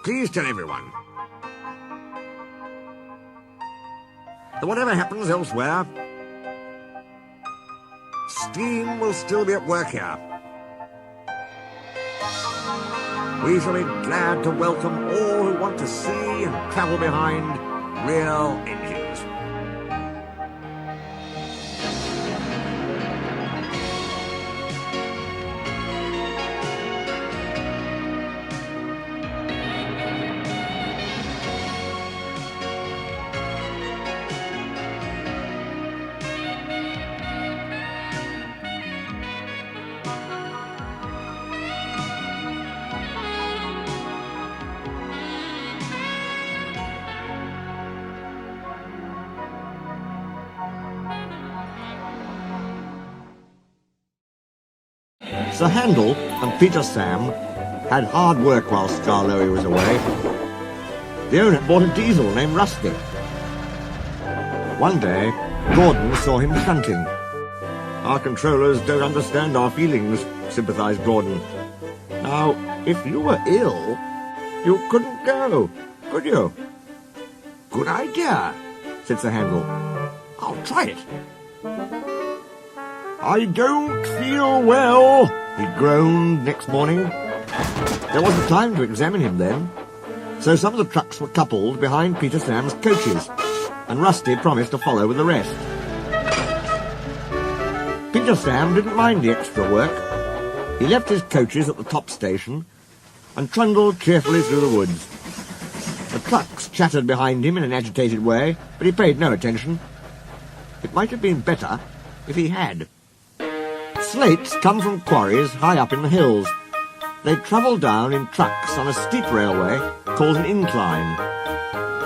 please tell everyone that whatever happens elsewhere, steam will still be at work here. We shall be glad to welcome all who want to see and travel behind real engines. Sir Handel and Peter Sam had hard work while Scarlowy was away. The owner bought a diesel named Rusty. One day, Gordon saw him shunting. "Our controllers don't understand our feelings," sympathized Gordon. "Now, if you were ill, you couldn't go, could you?" "Good idea," said Sir Handel. "I'll try it." "I don't feel well," he groaned next morning. There wasn't time to examine him then, so some of the trucks were coupled behind Peter Sam's coaches, and Rusty promised to follow with the rest. Peter Sam didn't mind the extra work. He left his coaches at the top station and trundled cheerfully through the woods. The trucks chattered behind him in an agitated way, but he paid no attention. It might have been better if he had. Slates come from quarries high up in the hills. They travel down in trucks on a steep railway called an incline.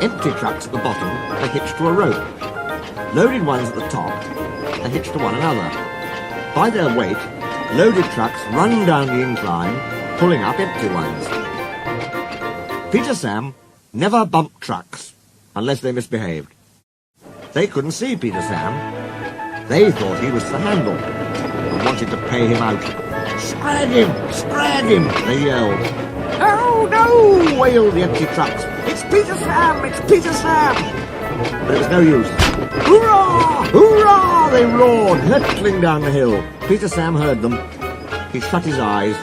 Empty trucks at the bottom are hitched to a rope. Loaded ones at the top are hitched to one another. By their weight, loaded trucks run down the incline, pulling up empty ones. Peter Sam never bumped trucks unless they misbehaved. They couldn't see Peter Sam. They thought he was Sir Handel and wanted to pay him out. "Scrag him! Scrag him!" they yelled. "No, no!" wailed the empty trucks. "It's Peter Sam! It's Peter Sam!" But it was no use. "Hurrah! Hurrah!" they roared, hurtling down the hill. Peter Sam heard them. He shut his eyes.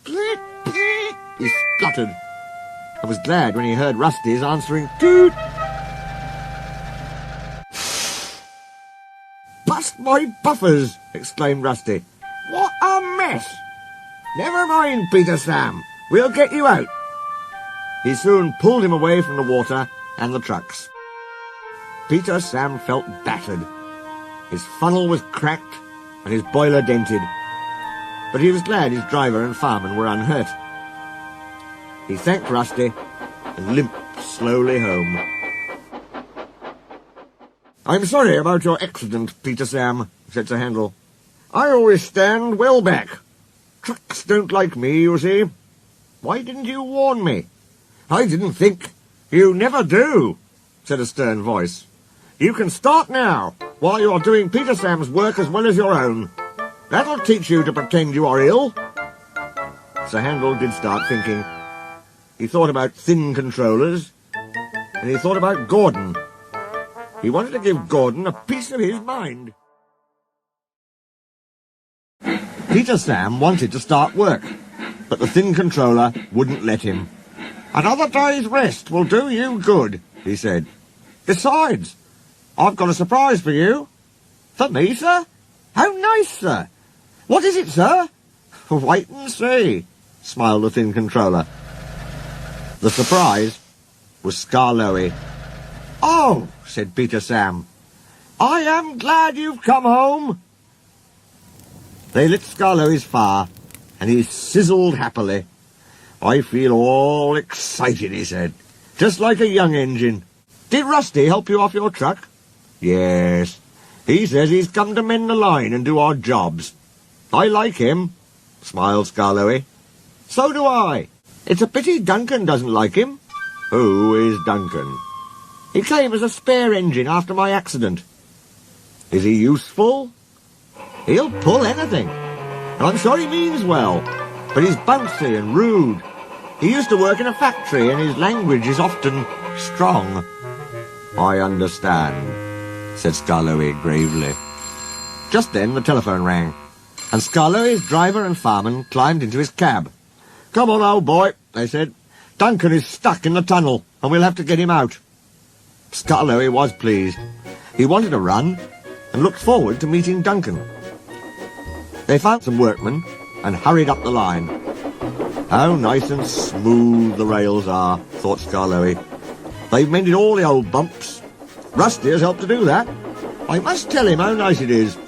"Bleep, bleep," he spluttered. I was glad when he heard Rusty's answering toot. "Bust my buffers!" exclaimed Rusty. "What a mess!" "Never mind, Peter Sam. We'll get you out." He soon pulled him away from the water and the trucks. Peter Sam felt battered. His funnel was cracked and his boiler dented. But he was glad his driver and fireman were unhurt. He thanked Rusty and limped slowly home. "I'm sorry about your accident, Peter Sam," said Sir Handel. "I always stand well back. Trucks don't like me, you see. Why didn't you warn me?" "I didn't think." "You never do," said a stern voice. "You can start now, while you're doing Peter Sam's work as well as your own. That'll teach you to pretend you are ill." Sir Handel did start thinking. He thought about thin controllers, and he thought about Gordon. He wanted to give Gordon a piece of his mind. Peter Sam wanted to start work, but the thin controller wouldn't let him. "Another day's rest will do you good," he said. "Besides, I've got a surprise for you." "For me, sir? How nice, sir. What is it, sir?" "Wait and see," smiled the thin controller. The surprise was Scarlowy. "Oh," said Peter Sam, "I am glad you've come home." They lit Scarlowy's fire, and he sizzled happily. "I feel all excited," he said, "just like a young engine. Did Rusty help you off your truck?" "Yes. He says he's come to mend the line and do our jobs." "I like him," smiled Scarlowy. "So do I. It's a pity Duncan doesn't like him." "Who is Duncan?" "He came as a spare engine after my accident." Is he useful? He'll pull anything. And I'm sure he means well, but he's bouncy and rude. He used to work in a factory and his language is often strong. I understand, said Skarloey gravely. Just then the telephone rang, and Skarloey's driver and fireman climbed into his cab. Come on, old boy, they said. Duncan is stuck in the tunnel, and we'll have to get him out. Skarloey was pleased. He wanted to run, and looked forward to meeting Duncan. They found some workmen, and hurried up the line. How nice and smooth the rails are, thought Skarloey. They've mended all the old bumps. Rusty has helped to do that. I must tell him how nice it is.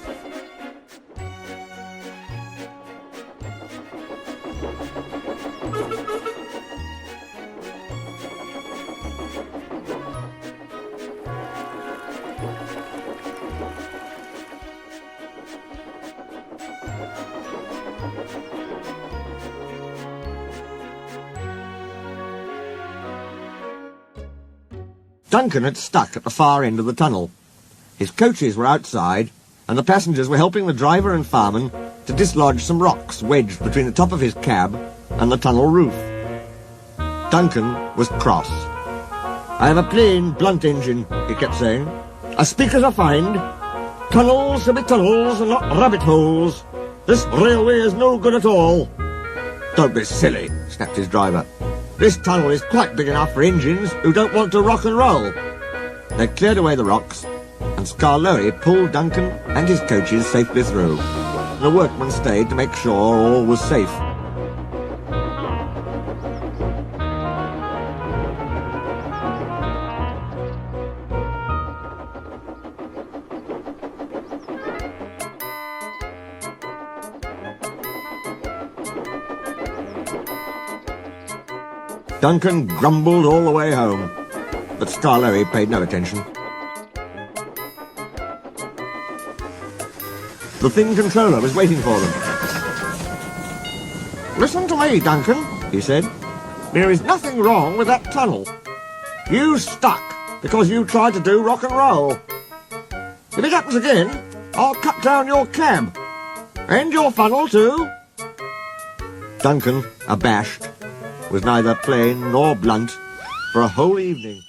Duncan had stuck at the far end of the tunnel. His coaches were outside, and the passengers were helping the driver and fireman to dislodge some rocks wedged between the top of his cab and the tunnel roof. Duncan was cross. I have a plain, blunt engine, he kept saying. As speak as I find. Tunnels should be tunnels and not rabbit holes. This railway is no good at all. Don't be silly, snapped his driver. This tunnel is quite big enough for engines who don't want to rock and roll. They cleared away the rocks, and Skarloey pulled Duncan and his coaches safely through. The workmen stayed to make sure all was safe. Duncan grumbled all the way home, but Skarloey paid no attention. The Thing Controller was waiting for them. Listen to me, Duncan, he said. There is nothing wrong with that tunnel. You stuck because you tried to do rock and roll. If it happens again, I'll cut down your cab. And your funnel too. Duncan, abashed, was neither plain nor blunt for a whole evening.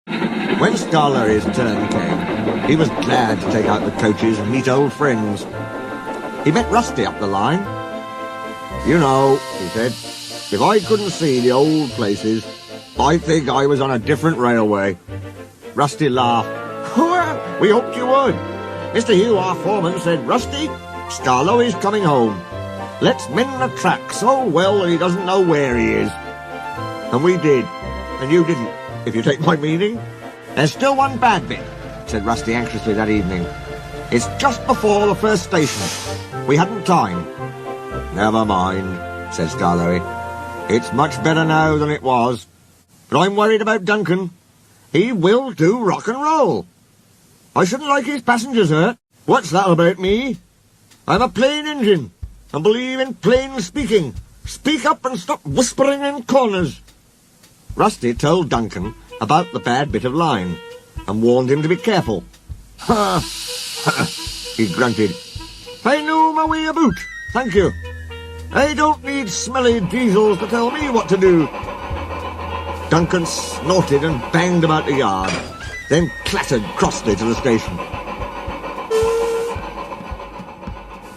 When Skarloey's turn came, he was glad to take out the coaches and meet old friends. He met Rusty up the line. You know, he said, if I couldn't see the old places, I'd think I was on a different railway. Rusty laughed. Well, we hoped you would. Mr. Hugh, our foreman, said, Rusty, Skarloey's coming home. Let's mend the track so well that he doesn't know where he is. And we did. And you didn't, if you take my meaning. There's still one bad bit, said Rusty anxiously that evening. It's just before the first station. We hadn't time. Never mind, said Skarloey. It's much better now than it was. But I'm worried about Duncan. He will do rock and roll. I shouldn't like his passengers hurt. What's that about me? I'm a plain engine, and believe in plain speaking. Speak up and stop whispering in corners. Rusty told Duncan about the bad bit of line, and warned him to be careful. Ha! He grunted. I know my way about, thank you. I don't need smelly diesels to tell me what to do. Duncan snorted and banged about the yard, then clattered crossly to the station.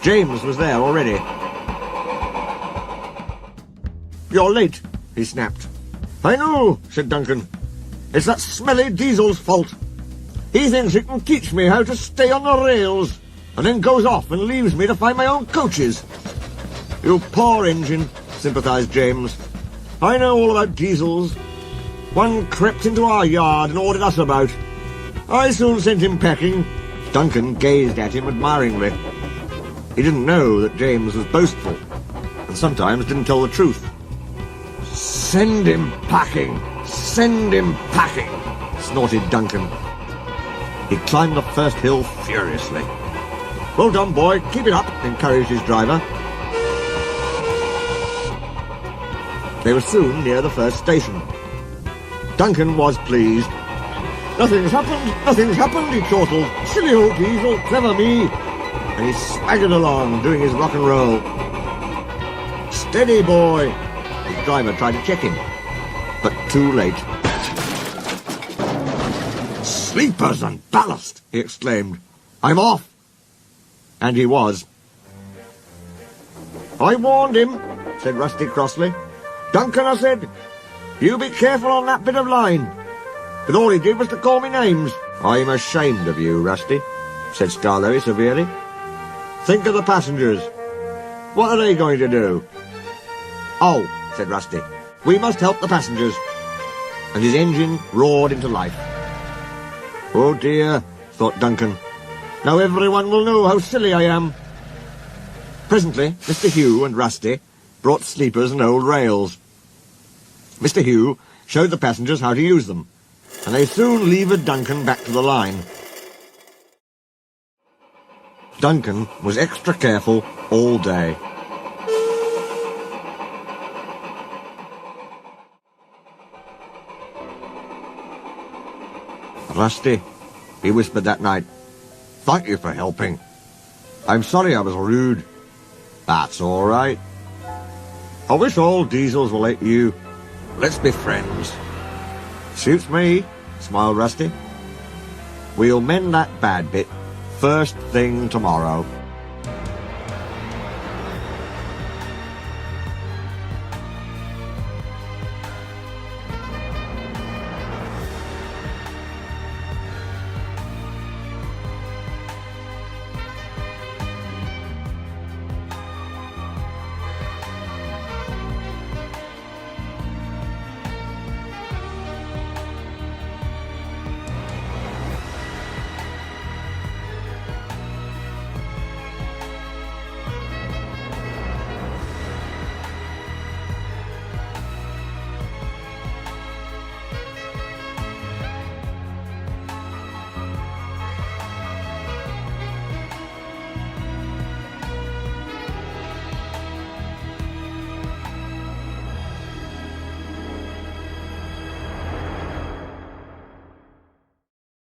James was there already. You're late, he snapped. I know, said Duncan. It's that smelly diesel's fault. He thinks he can teach me how to stay on the rails, and then goes off and leaves me to find my own coaches. You poor engine, sympathised James. I know all about diesels. One crept into our yard and ordered us about. I soon sent him packing. Duncan gazed at him admiringly. He didn't know that James was boastful, and sometimes didn't tell the truth. Send him packing! Send him packing! Snorted Duncan. He climbed the first hill furiously. Well done, boy, keep it up, encouraged his driver. They were soon near the first station. Duncan was pleased. Nothing's happened, he chortled. Silly old diesel, clever me. And he swaggered along, doing his rock and roll. Steady, boy. His driver tried to check him, but too late. Sleepers and ballast, he exclaimed. I'm off. And he was. I warned him, said Rusty crossly. Duncan, I said, you be careful on that bit of line. But all he did was to call me names. I'm ashamed of you, Rusty, said Starlowy severely. Think of the passengers. What are they going to do? Oh, said Rusty, we must help the passengers. And his engine roared into life. Oh dear, thought Duncan. Now everyone will know how silly I am. Presently, Mr. Hugh and Rusty brought sleepers and old rails. Mr. Hugh showed the passengers how to use them, and they soon levered Duncan back to the line. Duncan was extra careful all day. Rusty, he whispered that night, thank you for helping. I'm sorry I was rude. That's all right. I wish all diesels were like you. Let's be friends. Suits me, smiled Rusty. We'll mend that bad bit first thing tomorrow.